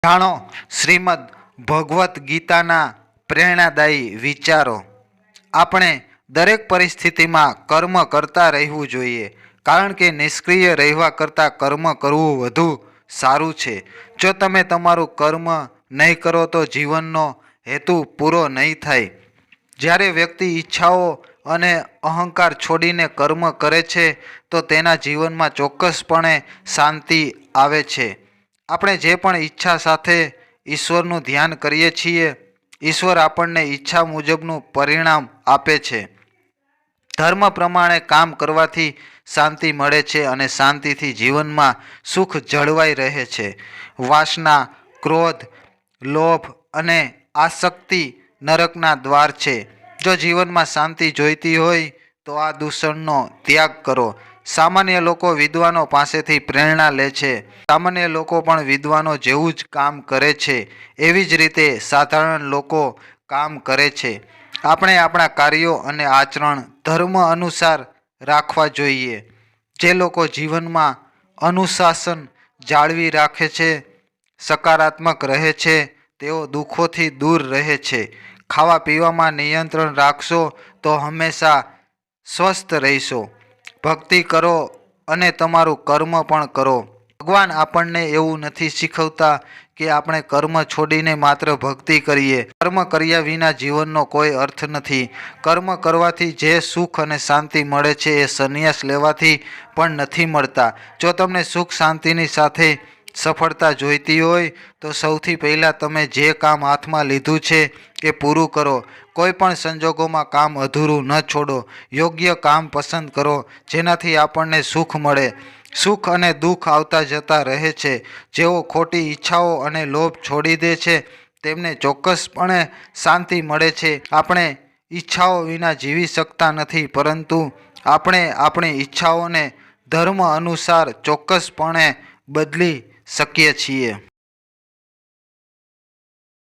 જાણો શ્રીમદ ભગવદ્ ગીતાના પ્રેરણાદાયી વિચારો। આપણે દરેક પરિસ્થિતિમાં કર્મ કરતા રહેવું જોઈએ, કારણ કે નિષ્ક્રિય રહેવા કરતાં કર્મ કરવું વધુ સારું છે। જો તમે તમારું કર્મ નહીં કરો તો જીવનનો હેતુ પૂરો નહીં થાય। જ્યારે વ્યક્તિ ઈચ્છાઓ અને અહંકાર છોડીને કર્મ કરે છે તો તેના જીવનમાં ચોક્કસપણે શાંતિ આવે છે। આપણે જે પણ ઈચ્છા સાથે ઈશ્વરનું ધ્યાન કરીએ છીએ, ઈશ્વર આપણને ઈચ્છા મુજબનું પરિણામ આપે છે। ધર્મ પ્રમાણે કામ કરવાથી શાંતિ મળે છે અને શાંતિથી જીવનમાં સુખ જળવાઈ રહે છે। વાસના, ક્રોધ, લોભ અને આસક્તિ નરકના દ્વાર છે। જો જીવનમાં શાંતિ જોઈતી હોય તો આ દૂષણનો ત્યાગ કરો। સામાન્ય લોકો વિદ્વાનો પાસેથી પ્રેરણા લે છે। સામાન્ય લોકો પણ વિદ્વાનો જેવું જ કામ કરે છે, એવી જ રીતે સાધારણ લોકો કામ કરે છે। આપણે આપણા કાર્યો અને આચરણ ધર્મ અનુસાર રાખવા જોઈએ। જે લોકો જીવનમાં અનુશાસન જાળવી રાખે છે, સકારાત્મક રહે છે, તેઓ દુઃખોથી દૂર રહે છે। ખાવા પીવામાં નિયંત્રણ રાખશો તો હંમેશા સ્વસ્થ રહેશો। ભક્તિ કરો અને તમારું કર્મ પણ કરો। ભગવાન આપણને એવું નથી શીખવતા કે આપણે કર્મ છોડીને માત્ર ભક્તિ કરીએ। કર્મ કર્યા વિના જીવનનો કોઈ અર્થ નથી। કર્મ કરવાથી જે સુખ અને શાંતિ મળે છે એ સંન્યાસ લેવાથી પણ નથી મળતા। જો તમને સુખ શાંતિની સાથે સફળતા જોઈતી હોય તો સૌથી પહેલાં તમે જે કામ હાથમાં લીધું છે એ પૂરું કરો। કોઈ પણ સંજોગોમાં કામ અધૂરું ન છોડો। યોગ્ય કામ પસંદ કરો જેનાથી આપણને સુખ મળે। સુખ અને દુઃખ આવતા જતા રહે છે। જેઓ ખોટી ઈચ્છાઓ અને લોભ છોડી દે છે તેમને ચોક્કસપણે શાંતિ મળે છે। આપણે ઈચ્છાઓ વિના જીવી શકતા નથી, પરંતુ આપણે આપણી ઈચ્છાઓને ધર્મ અનુસાર ચોક્કસપણે બદલી શકીએ છીએ।